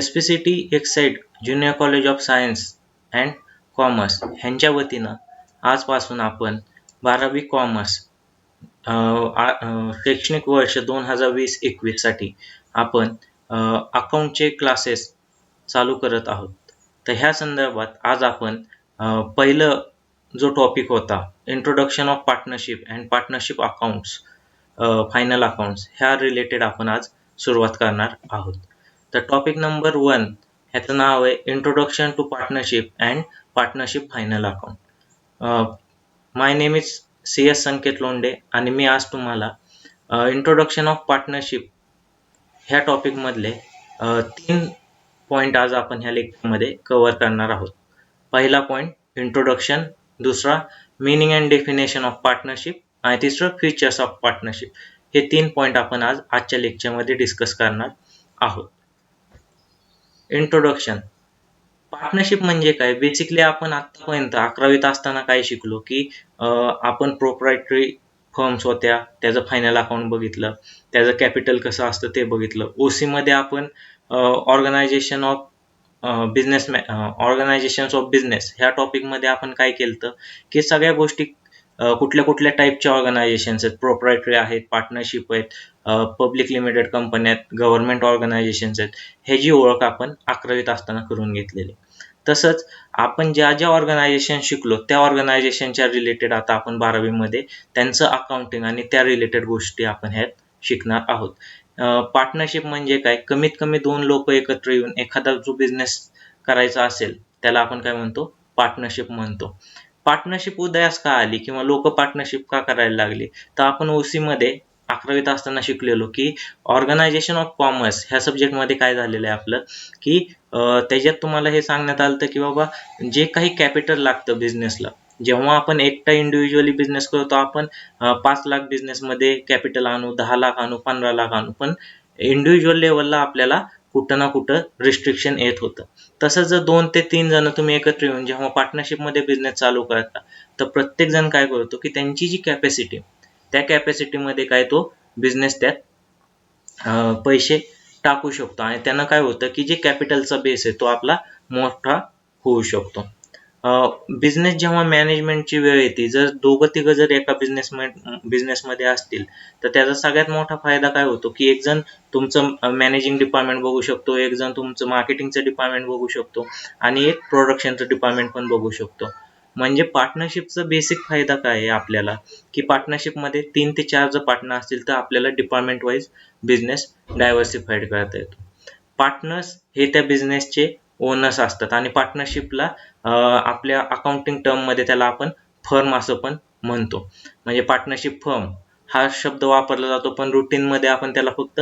SPCT Exide junior college of science and commerce ह्यांच्या वतीनं आजपासून आपण 12वी कॉमर्स शैक्षणिक वर्ष 2020-21 साठी आपण अकाउंटचे क्लासेस चालू करत आहोत. तर ह्या संदर्भात आज आपण पहिलं जो टॉपिक होता introduction of partnership and partnership accounts final accounts ह्या रिलेटेड आपण आज सुरुवात करणार आहोत. तर टॉपिक नंबर 1 ह्याचं नाव आहे introduction to partnership and partnership final account. My name is CS Sanket Londhe आणि मी आज तुम्हाला इंट्रोडक्शन ऑफ पार्टनरशिप ह्या टॉपिकमधले 3 पॉईंट आज आपण ह्या लेक्चरमध्ये कव्हर करणार आहोत. पहिला पॉईंट इंट्रोडक्शन, दुसरा meaning and definition of partnership आणि तिसरं फीचर्स ऑफ पार्टनरशिप. हे 3 पॉईंट आपण आजच्या लेक्चरमध्ये डिस्कस करणार आहोत. इंट्रोडक्शन. पार्टनरशिप म्हणजे काय? बेसिकली आपण आतापर्यंत 11वीत असताना काय शिकलो की आपण प्रोप्रायटरी फर्म्स होत्या, त्याचं फायनल अकाउंट बघितलं, त्याचं कॅपिटल कसं असतं ते बघितलं. OC मध्ये आपण ऑर्गनायझेशन्स ऑफ बिझनेस ह्या टॉपिकमध्ये आपण काय केलं की सगळ्या गोष्टी कुठल्या कुठल्या टाईपच्या ऑर्गनायझेशन्स आहेत, प्रोप्रायटरी आहेत, पार्टनरशिप आहेत, पब्लिक लिमिटेड कंपनी आहेत, गव्हर्नमेंट ऑर्गनायझेशन्स आहेत, ह्याची ओळख आपण 11वीत असताना करून घेतलेली. तसंच आपण ज्या ज्या ऑर्गनायझेशन शिकलो त्या ऑर्गनायझेशनच्या रिलेटेड आता आपण 12वीमध्ये त्यांचं अकाउंटिंग आणि त्या रिलेटेड गोष्टी आपण ह्यात शिकणार आहोत. पार्टनरशिप म्हणजे काय? कमीत कमी 2 लोक एकत्र येऊन एखादा जो बिझनेस करायचा असेल त्याला आपण काय म्हणतो? पार्टनरशिप म्हणतो. पार्टनरशिप उदयास का आली किंवा लोक पार्टनरशिप का करायला लागली? तर आपण OC मध्ये 11वीत असताना शिकलेलो की ऑर्गनायझेशन ऑफ कॉमर्स ह्या सब्जेक्टमध्ये काय झालेलं आहे आपलं की त्याच्यात तुम्हाला हे सांगण्यात आलं की बाबा जे काही कॅपिटल लागतं बिझनेसला, जेव्हा आपण एकटा इंडिव्हिज्युअली बिझनेस करतो आपण 5 लाख बिझनेसमध्ये कॅपिटल आणू, 10 लाख आणू, 15 लाख आणू, पण इंडिव्हिज्युअल लेवलला आपल्याला कुठं ना कुठं रिस्ट्रिक्शन येत होतं. तसंच जर 2 ते 3 जण तुम्ही एकत्र येऊन जेव्हा पार्टनरशिपमध्ये बिझनेस चालू करता तर प्रत्येक जण काय करतो की त्यांची जी कॅपॅसिटी त्या कॅपॅसिटीमध्ये काय तो बिझनेस त्यात पैसे टाकू शकतो आणि त्यांना काय होतं की जे कॅपिटलचा बेस आहे तो आपला मोठा होऊ शकतो. बिझनेस जेव्हा मॅनेजमेंटची वेळ येते, जर दोघं तिघं जर एका बिझनेसमध्ये असतील तर त्याचा सगळ्यात मोठा फायदा काय होतो की एक जण तुमचं मॅनेजिंग डिपार्टमेंट बघू शकतो, एक जण तुमचं मार्केटिंगचं डिपार्टमेंट बघू शकतो आणि एक प्रोडक्शनचं डिपार्टमेंट पण बघू शकतो. म्हणजे पार्टनरशिपचा बेसिक फायदा काय आहे आपल्याला की पार्टनरशिपमध्ये 3 ते 4 जर पार्टनर असतील तर आपल्याला डिपार्टमेंट वाईज बिझनेस डायव्हर्सिफाईड करता येतो. पार्टनर्स हे त्या बिझनेसचे ओनर्स असतात आणि पार्टनरशिपला आपल्या अकाउंटिंग टर्ममध्ये त्याला आपण फर्म असं पण म्हणतो. म्हणजे पार्टनरशिप फर्म हा शब्द वापरला जातो, पण रुटीनमध्ये आपण त्याला फक्त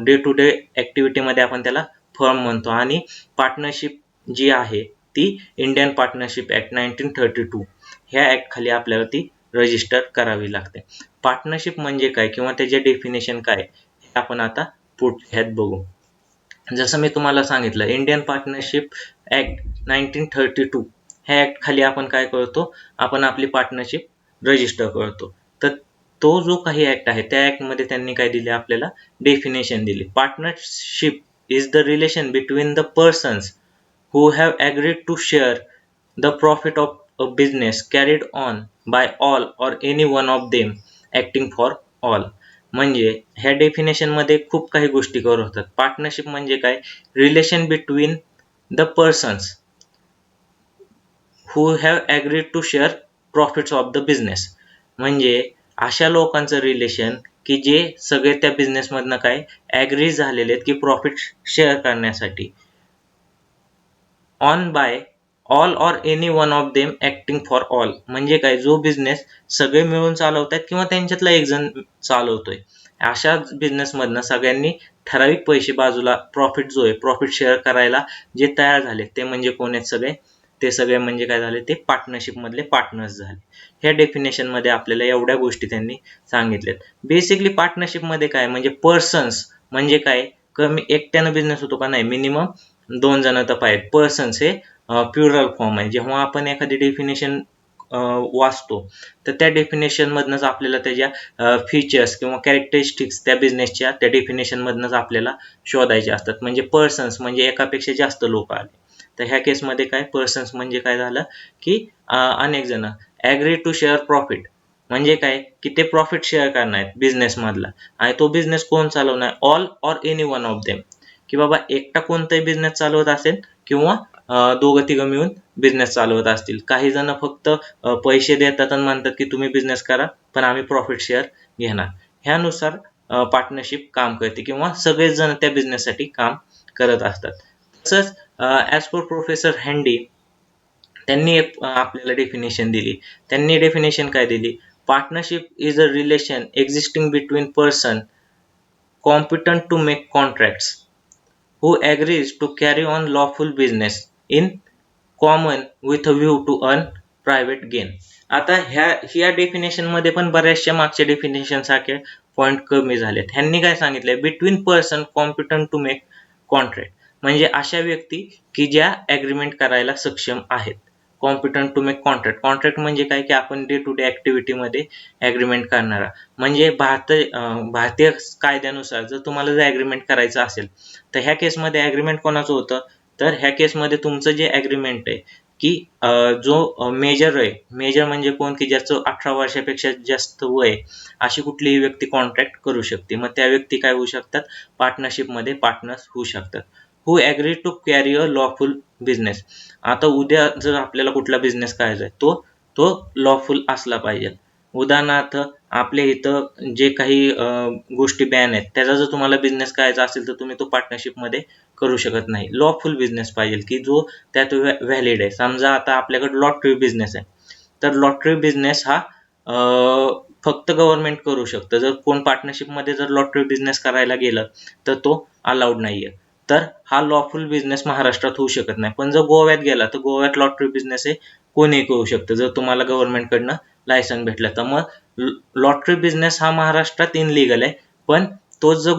डे टू डे ॲक्टिव्हिटीमध्ये आपण त्याला फर्म म्हणतो. आणि पार्टनरशिप जी आहे ती इंडियन पार्टनरशिप ॲक्ट 1932 ह्या ॲक्ट खाली आपल्याला ती रजिस्टर करावी लागते. पार्टनरशिप म्हणजे काय किंवा त्याचे डेफिनेशन काय हे आपण आता पुढच्या ह्यात बघू. जसं मी तुम्हाला सांगितलं इंडियन पार्टनरशिप ॲक्ट 1932 ह्या ॲक्ट खाली आपण काय करतो? आपण आपली पार्टनरशिप रजिस्टर करतो. तर तो जो काही ॲक्ट आहे त्या ॲक्टमध्ये त्यांनी काय दिले आपल्याला? डेफिनेशन दिली. Partnership is the relation between the persons who have agreed to share the profit of a business carried on by all or any one of them acting for all. म्हणजे ह्या definition मध्ये खूप काही गोष्टी cover होतात. Partnership म्हणजे काय? Relation between the persons who have agreed to share profits of the business. म्हणजे अशा लोकांचं रिलेशन की जे सगळे त्या बिझनेसमधनं काय ॲग्री झालेले आहेत की प्रॉफिट शेअर करण्यासाठी. On by all or any one of them acting for all. म्हणजे काय? जो बिझनेस सगळे मिळून चालवतात किंवा त्यांच्यातला एक जण चालवतोय. अशा बिझनेसमधनं सगळ्यांनी ठराविक पैसे बाजूला प्रॉफिट जो आहे प्रॉफिट शेअर करायला जे तयार झाले ते म्हणजे कोण आहेत? सगळे ते सगळे म्हणजे काय झाले? ते पार्टनरशिप मधले पार्टनर्स झाले. ह्या डेफिनेशन मध्ये आपल्याला एवढ्या गोष्टी त्यांनी सांगितल्यात. बेसिकली पार्टनरशिप मध्ये काय म्हणजे पर्सन्स म्हणजे काय? कमी एकट्यानं बिझनेस होतो का? नाही, मिनिमम 2 जण तर पाहिजे. पर्सन्स हे प्लुरल फॉर्म आहे. जेव्हा आपण एखादी डेफिनेशन वाचतो तर त्या डेफिनेशन मधनच आपल्याला त्याच्या फीचर्स किंवा कॅरेक्टरिस्टिक्स त्या बिझनेसच्या त्या डेफिनेशन मधनच आपल्याला शोधायचे असतात. म्हणजे पर्सन्स म्हणजे एकापेक्षा जास्त लोक आले. तर ह्या केसमध्ये काय पर्सन्स म्हणजे काय झालं की अनेक जण ॲग्री टू शेअर प्रॉफिट म्हणजे काय की ते प्रॉफिट शेअर करणार आहेत बिझनेस मधला आणि तो बिझनेस कोण चालवणार all or any one of them की बाबा एकटा कोणताही बिझनेस चालवत असेल किंवा दोघं तिघं मिळून बिझनेस चालवत असतील. काही जण फक्त पैसे देतात आणि म्हणतात की तुम्ही बिझनेस करा पण आम्ही प्रॉफिट शेअर घेणार. ह्यानुसार पार्टनरशिप काम करते किंवा सगळेच जण त्या बिझनेससाठी काम करत असतात. तसंच ॲज पर प्रोफेसर हँडी त्यांनी एक आपल्याला डेफिनेशन दिली. त्यांनी डेफिनेशन काय दिली? Partnership is a relation existing between person competent to make contracts who agrees to carry on lawful business in common with a view to earn private gain. आता ह्या definition मध्ये पण बऱ्याचशा मागच्या डेफिनेशन सारखे पॉइंट कमी झालेत. ह्यांनी काय सांगितलंय between person competent to make contract म्हणजे अशा व्यक्ती की ज्या ॲग्रीमेंट करायला सक्षम आहेत. Competent to make contract contract म्हणजे काय की आपण डे टू डे ॲक्टिव्हिटीमध्ये ॲग्रीमेंट करणारा म्हणजे भारतीय कायद्यानुसार जर तुम्हाला जर ॲग्रीमेंट करायचं असेल तर ह्या केसमध्ये ॲग्रीमेंट कोणाचं होतं तर ह्या केसमध्ये तुमचं जे ॲग्रीमेंट आहे की जो मेजर आहे मेजर म्हणजे कोण की ज्याचं 18 वर्षापेक्षा जास्त वय अशी कुठलीही व्यक्ती कॉन्ट्रॅक्ट करू शकते. मग त्या व्यक्ती काय होऊ शकतात पार्टनरशिपमध्ये पार्टनर्स होऊ शकतात. Who agree to carry a lawful business. आता उद्या जर आपल्याला कुठला बिझनेस करायचा आहे तो तो लॉफुल असला पाहिजे. उदाहरणार्थ आपल्या इथं जे काही गोष्टी बॅन आहेत त्याचा जर तुम्हाला बिझनेस करायचा असेल तर तुम्ही तो पार्टनरशिपमध्ये करू शकत नाही. लॉफुल बिझनेस पाहिजे की जो त्यात व्हॅलिड आहे. समजा आता आपल्याकडे लॉटरी बिझनेस आहे तर लॉटरी बिझनेस हा फक्त गव्हर्नमेंट करू शकतं. जर कोण पार्टनरशिपमध्ये जर लॉटरी बिझनेस करायला गेलं तर तो अलाउड नाहीये. तर हा लॉफुल बिझनेस महाराष्ट्रात होऊ शकत नाही. पण जर गोव्यात गेला तर गोव्यात लॉटरी बिझनेस हे कोणीही करू शकतं जर तुम्हाला गव्हर्नमेंटकडनं लायसन भेटलं तर. मग लॉटरी बिझनेस हा महाराष्ट्रात इनलिगल आहे पण तोच जर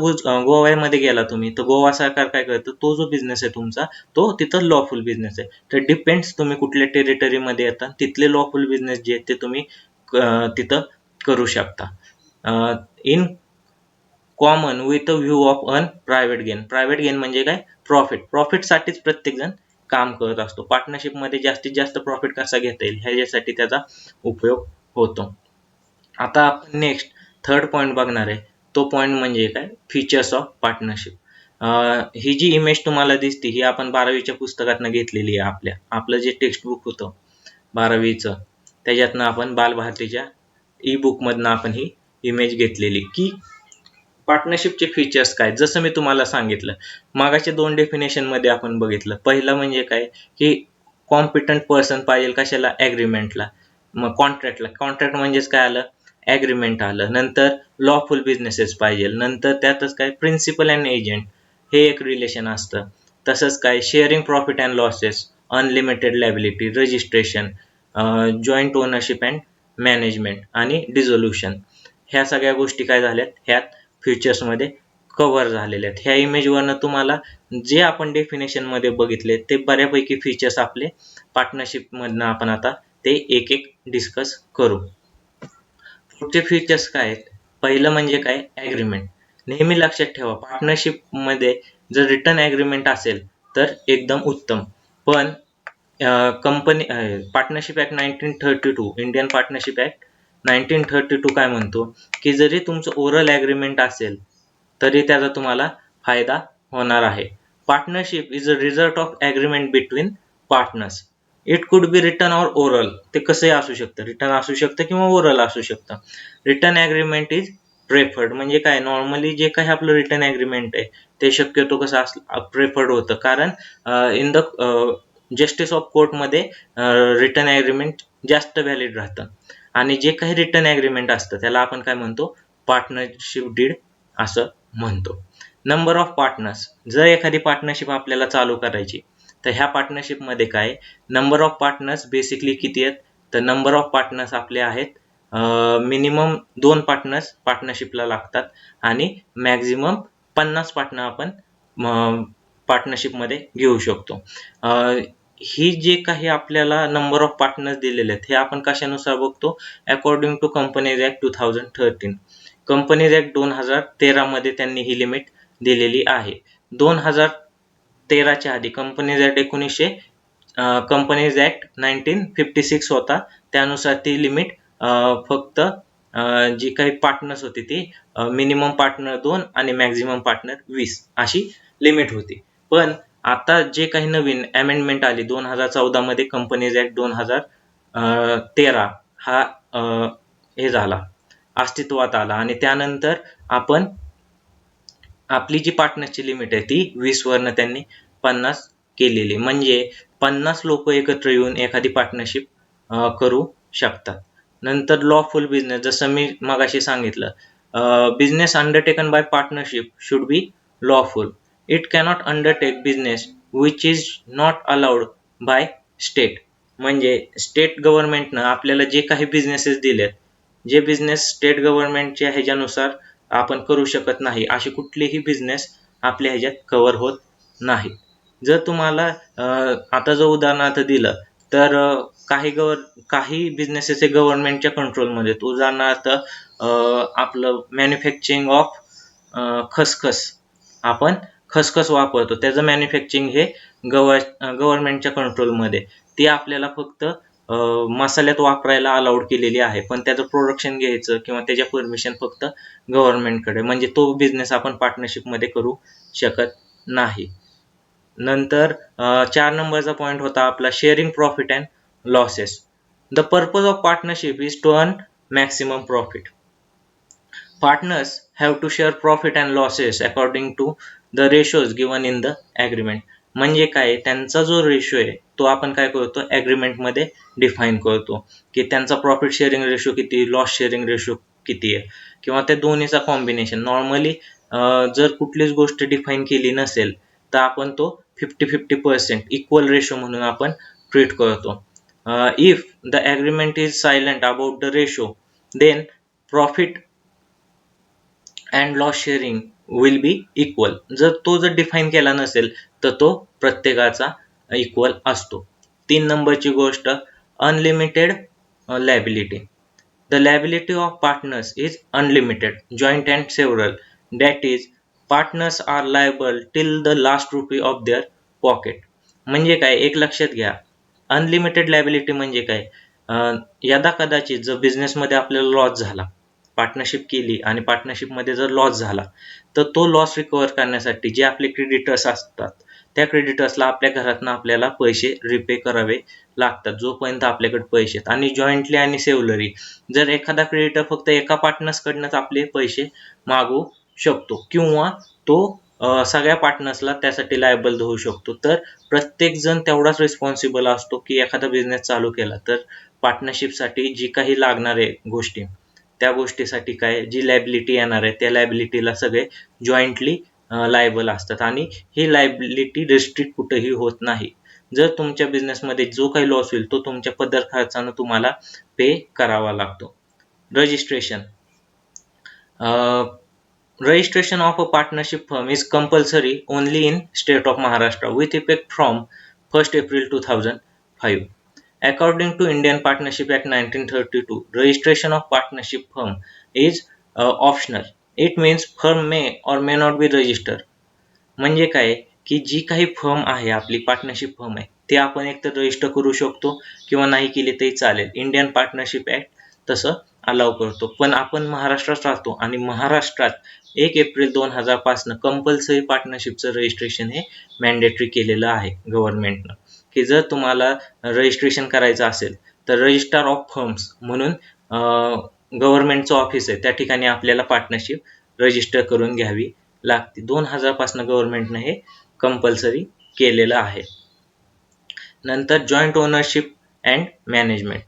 गोव्यामध्ये गेला तुम्ही तर गोवा सरकार काय करतं तो जो बिझनेस आहे तुमचा तो तिथं लॉफुल बिझनेस आहे. तर डिपेंड्स तुम्ही कुठल्या टेरिटरीमध्ये येता तिथले लॉफुल बिझनेस जे आहेत ते तुम्ही तिथं करू शकता. In common with a view of earn private gain. Private gain म्हणजे काय प्रॉफिटसाठीच प्रत्येक जण काम करत असतो. पार्टनरशिपमध्ये जास्तीत जास्त प्रॉफिट कसा घेता येईल ह्याच्यासाठी त्याचा उपयोग होतो. आता आपण नेक्स्ट थर्ड पॉईंट बघणार आहे. तो पॉईंट म्हणजे काय फीचर्स ऑफ पार्टनरशिप. ही जी इमेज तुम्हाला दिसते ही आपण 12वीच्या पुस्तकातनं घेतलेली आहे. आपलं जे टेक्स्ट बुक होतं 12वीचं त्याच्यातनं आपण बालभारतीच्या ई बुकमधनं आपण ही इमेज घेतलेली की पार्टनरशिपचे फीचर्स काय. जसं मी तुम्हाला सांगितलं मागाच्या 2 डेफिनेशन मध्ये आपण बघितलं. पहिलं म्हणजे काय की कॉम्पिटंट पर्सन पाहिजे कशाला ॲग्रीमेंटला. मग कॉन्ट्रॅक्ट म्हणजेच काय आलं ॲग्रीमेंट आलं. नंतर लॉफुल बिझनेसेस पाहिजे. नंतर त्यातच काय प्रिन्सिपल अँड एजंट हे एक रिलेशन असतं. तसंच काय sharing profit and losses unlimited liability registration joint ownership and management आणि डिझोल्युशन. ह्या सगळ्या गोष्टी काय झाल्यात ह्यात फीचर्समध्ये कव्हर झालेले आहेत. ह्या इमेजवरनं तुम्हाला जे आपण डेफिनेशनमध्ये बघितले ते बऱ्यापैकी फीचर्स आपले पार्टनरशिपमधनं आपण आता ते एक एक डिस्कस करू. पुढचे फीचर्स काय आहेत. पहिलं म्हणजे काय ॲग्रीमेंट. नेहमी लक्षात ठेवा पार्टनरशिपमध्ये जर रिटर्न ॲग्रीमेंट असेल तर एकदम उत्तम. पण company partnership act 1932 Indian partnership act 1932 काय म्हणतो की जरी तुमचं ओरल ॲग्रीमेंट असेल तरी त्याचा तुम्हाला फायदा होणार आहे. Partnership is a result of agreement between partners. It could be return or oral. ते कसंही असू शकतं रिटर्न असू शकतं किंवा ओरल असू शकतं. रिटर्न ॲग्रीमेंट इज प्रेफर्ड म्हणजे काय नॉर्मली जे काही आपलं रिटर्न ॲग्रीमेंट आहे ते शक्यतो कसं प्रेफर्ड होतं कारण इन द जस्टिस ऑफ कोर्टमध्ये रिटर्न ॲग्रीमेंट जास्त व्हॅलिड राहतं. आणि जे काही रिटर्न ॲग्रीमेंट असतं त्याला आपण काय म्हणतो पार्टनरशिप डीड असं म्हणतो. Number of partners. जर एखादी पार्टनरशिप आपल्याला चालू करायची तर ह्या पार्टनरशिपमध्ये काय नंबर ऑफ पार्टनर्स बेसिकली किती आहेत तर नंबर ऑफ पार्टनर्स आपले आहेत मिनिमम 2 पार्टनर्स पार्टनरशिपला लागतात आणि मॅक्झिमम 50 पार्टनर आपण पार्टनरशिपमध्ये घेऊ शकतो. ही जे काही आपल्याला नंबर ऑफ पार्टनर्स दिलेले आहेत हे आपण कशानुसार बघतो, according to companies act 2013. Companies act 2013 मध्ये त्यांनी ही लिमिट दिलेली आहे. 2013च्या आधी कंपनीज ऍक्ट कंपनीज ऍक्ट 1956 होता, त्यानुसार ती लिमिट फक्त जी काही पार्टनर्स होती ती मिनिमम पार्टनर 2 आणि मॅक्झिमम पार्टनर 20 अशी लिमिट होती. पण आता जे काही नवीन अमेंडमेंट आली 2014 मध्ये कंपनीज ऍक्ट 2013 हा हे झाला, अस्तित्वात आला आणि त्यानंतर आपण आपली जी पार्टनरची लिमिट आहे ती 20 वरनं त्यांनी 50 केलेली, म्हणजे 50 लोक एकत्र येऊन एखादी पार्टनरशिप करू शकतात. नंतर लॉफुल बिझनेस, जसं मी मगाशी सांगितलं, business undertaken by partnership should be lawful. It cannot undertake business which is not allowed by state. म्हणजे स्टेट गव्हर्नमेंटनं आपल्याला जे काही बिझनेसेस दिलेत, जे बिझनेस स्टेट गव्हर्नमेंटच्या ह्याच्यानुसार आपण करू शकत नाही, असे कुठलेही बिझनेस आपल्या ह्याच्यात कव्हर होत नाही. जर तुम्हाला आता जर उदाहरणार्थ दिलं तर काही बिझनेसेस हे गव्हर्नमेंटच्या कंट्रोलमध्ये आहेत. उदाहरणार्थ आपलं मॅन्युफॅक्चरिंग ऑफ खसखस, आपण खसखस वापरतो, त्याचं मॅन्युफॅक्चरिंग हे गव्हर्नमेंटच्या कंट्रोलमध्ये, ती आपल्याला फक्त मसाल्यात वापरायला अलाउड केलेली आहे, पण त्याचं प्रोडक्शन घ्यायचं किंवा त्याच्या परमिशन फक्त गव्हर्नमेंटकडे, म्हणजे तो बिझनेस आपण पार्टनरशिपमध्ये करू शकत नाही. नंतर 4 नंबरचा पॉईंट होता आपला sharing profit and losses. The purpose of partnership is to earn maximum profit. Partners have to share profit and losses according to the ratios given in the agreement. म्हणजे काय, त्यांचा जो रेशो आहे तो आपण काय करतो, ॲग्रीमेंट मध्ये डिफाईन करतो की त्यांचा प्रॉफिट शेअरिंग रेशो किती, लॉस शेअरिंग रेशो किती आहे, किंवा त्या दोन्हीचा कॉम्बिनेशन. नॉर्मली जर कुठलीच गोष्ट डिफाईन केली नसेल तर आपण तो 50-50% इक्वल रेशो म्हणून आपण ट्रीट करतो. If the agreement is silent about the ratio, then profit and loss sharing will be equal. जर डिफाईन केला नसेल तर तो प्रत्येकाचा इक्वल असतो. 3 नंबरची गोष्ट, unlimited liability. The liability of partners is unlimited, joint and several. That is partners are liable till the last rupee of their pocket. म्हणजे काय, एक लक्षात घ्या, अनलिमिटेड लायबिलिटी म्हणजे काय, यदा कदाचित जर बिझनेसमध्ये आपल्याला लॉस झाला, पार्टनरशिप केली आणि पार्टनरशिपमध्ये जर लॉस झाला, तर तो लॉस रिकव्हर करण्यासाठी जे आपले क्रेडिटर्स असतात त्या क्रेडिटर्सला आपल्या घरातनं आपल्याला पैसे रिपे करावे लागतात जोपर्यंत आपल्याकडे पैसे आहेत. आणि जॉईंटली आणि सेव्हलरी, जर एखादा क्रेडिटर फक्त एका पार्टनर्सकडनंच आपले पैसे मागू शकतो किंवा तो सगळ्या पार्टनर्सला त्यासाठी लायबल धरू शकतो. तर प्रत्येक जण तेवढाच रिस्पॉन्सिबल असतो की एखादा बिझनेस चालू केला तर पार्टनरशिपसाठी जी काही लागणारे गोष्टी, त्या गोष्टीसाठी काय जी लायबिलिटी येणार आहे त्या लायबिलिटीला सगळे जॉईंटली लायबल असतात आणि ही लायबिलिटी रिस्ट्रिक्ट कुठेही होत नाही. जर तुमच्या बिझनेसमध्ये जो काही लॉस होईल तो तुमच्या पदर खर्चानं तुम्हाला पे करावा लागतो. Registration. Registration of a partnership firm is compulsory only in state of Maharashtra with effect from 1st April 2005. According to Indian Partnership Act 1932, registration of partnership firm is optional. It means firm may or may not be registered. म्हणजे काय की जी काही firm आहे, आपली partnership firm आहे, ते आपण एकतर रजिस्टर करू शकतो किंवा नाही केली तरी चालेल. इंडियन पार्टनरशिप ऍक्ट तसं अलाव करतो. पण आपण महाराष्ट्रात राहतो आणि महाराष्ट्रात 1 एप्रिल 2005 पासून कंपल्सरी पार्टनरशिपचं रजिस्ट्रेशन हे मॅन्डेटरी केलेलं आहे गव्हर्नमेंटनं, की जर तुम्हाला रजिस्ट्रेशन करायचं असेल तर रजिस्ट्रार ऑफ फर्म्स म्हणून गव्हर्नमेंटचं ऑफिस आहे, त्या ठिकाणी आपल्याला पार्टनरशिप रजिस्टर करून घ्यावी लागते. 2000 पासून गव्हर्नमेंटनं हे कंपल्सरी केलेलं आहे. नंतर joint ownership and management.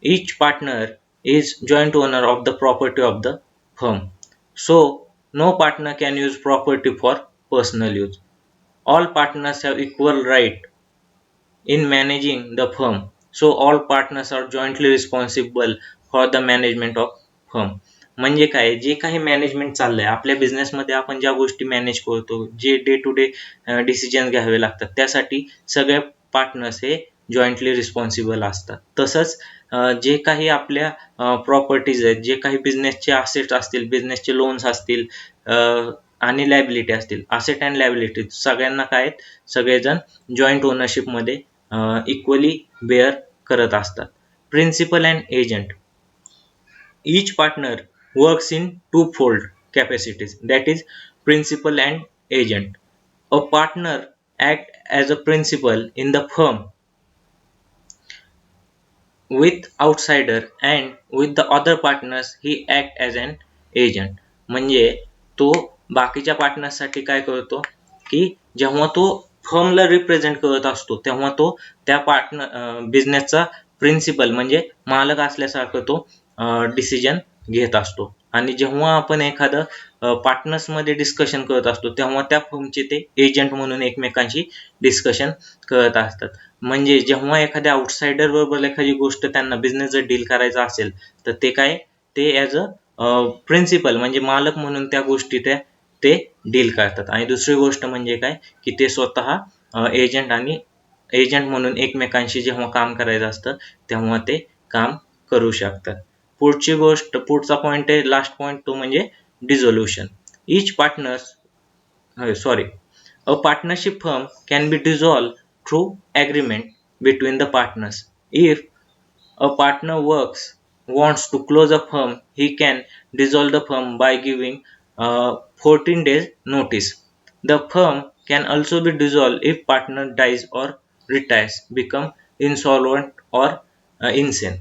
Each partner is joint owner of the property of the firm. So no partner can use property for personal use. All partners have equal right in managing the firm. So all partners are jointly responsible for the management of firm. म्हणजे काय, जे काही management चाललंय आपल्या बिझनेसमध्ये, आपण ज्या गोष्टी मॅनेज करतो, जे डे टू डे डिसिजन घ्यावे लागतात, त्यासाठी सगळ्या पार्टनर्स हे जॉईंटली रिस्पॉन्सिबल असतात. तसंच जे काही आपल्या प्रॉपर्टीज आहेत, जे काही बिझनेसचे असेट्स असतील, बिझनेसचे लोन्स असतील आणि लायबिलिटी असतील, असेट अँड लायबिलिटी सगळ्यांना काय आहेत, सगळेजण जॉईंट ओनरशिपमध्ये इक्वली बेअर करत असतात. Principal and agent, each partner works in twofold capacities, that is principal and agent. A partner act as a principal in the firm with outsider, and with the other partners he act as an agent. म्हणजे तो बाकीच्या पार्टनर्ससाठी काय करतो की जेव्हा तो फर्मला represent करत असतो तेव्हा तो त्या पार्टनर बिझनेसचा प्रिन्सिपल म्हणजे मालक असल्यासारखं तो डिसिजन घेत असतो. आणि जेव्हा आपण एखादं पार्टनर्समध्ये डिस्कशन करत असतो तेव्हा त्या फर्मचे ते एजंट म्हणून एकमेकांशी डिस्कशन करत असतात. म्हणजे जेव्हा एखाद्या आउटसाइडर बरोबर एखादी गोष्ट त्यांना बिझनेस जर डील करायचा असेल तर ते काय, ते ॲज अ प्रिन्सिपल म्हणजे मालक म्हणून त्या गोष्टी ते डील करतात. आणि दुसरी गोष्ट म्हणजे काय की ते स्वतः एजंट म्हणून एकमेकांशी जेव्हा काम करायचं असतं तेव्हा ते काम करू शकतात. पुढचा पॉईंट आहे, लास्ट पॉईंट, तो म्हणजे dissolution. Each partners sorry A partnership firm can be dissolved through agreement between the partners. If a partner wants to close a firm, he can dissolve the firm by giving 14 days notice. The firm can also be dissolved if partner dies or retires, become insolvent or insane.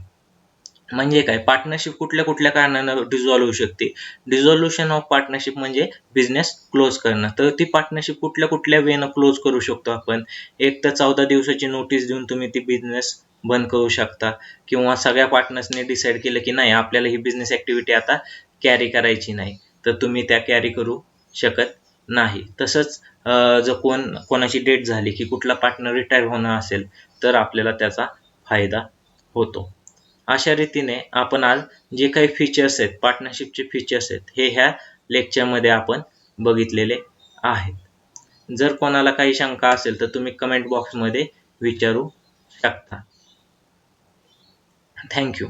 म्हणजे काय, partnership कुठल्या कुठल्या कारणानं dissolve होऊ शकते. डिझॉल्युशन of partnership म्हणजे business close करणं. तर ती पार्टनरशिप कुठल्या कुठल्या वेनं क्लोज करू शकतो आपण. एक तर 14 दिवसाची नोटीस देऊन तुम्ही ती बिझनेस बंद करू शकता, किंवा सगळ्या पार्टनर्सने डिसाईड केलं की नाही आपल्याला ही बिझनेस ॲक्टिव्हिटी आता कॅरी करायची नाही, तर तुम्ही त्या कॅरी करू शकत नाही. तसंच जर कोणाची डेट झाली की कुठला पार्टनर रिटायर होणं असेल तर आपल्याला त्याचा फायदा होतो. अशा रीतीने आपण आज जे काही फीचर्स आहेत, पार्टनरशिपचे फीचर्स आहेत, हे ह्या लेक्चरमध्ये आपण बघितलेले आहेत. जर कोणाला काही शंका असेल तर तुम्ही कमेंट बॉक्समध्ये विचारू शकता. थँक्यू.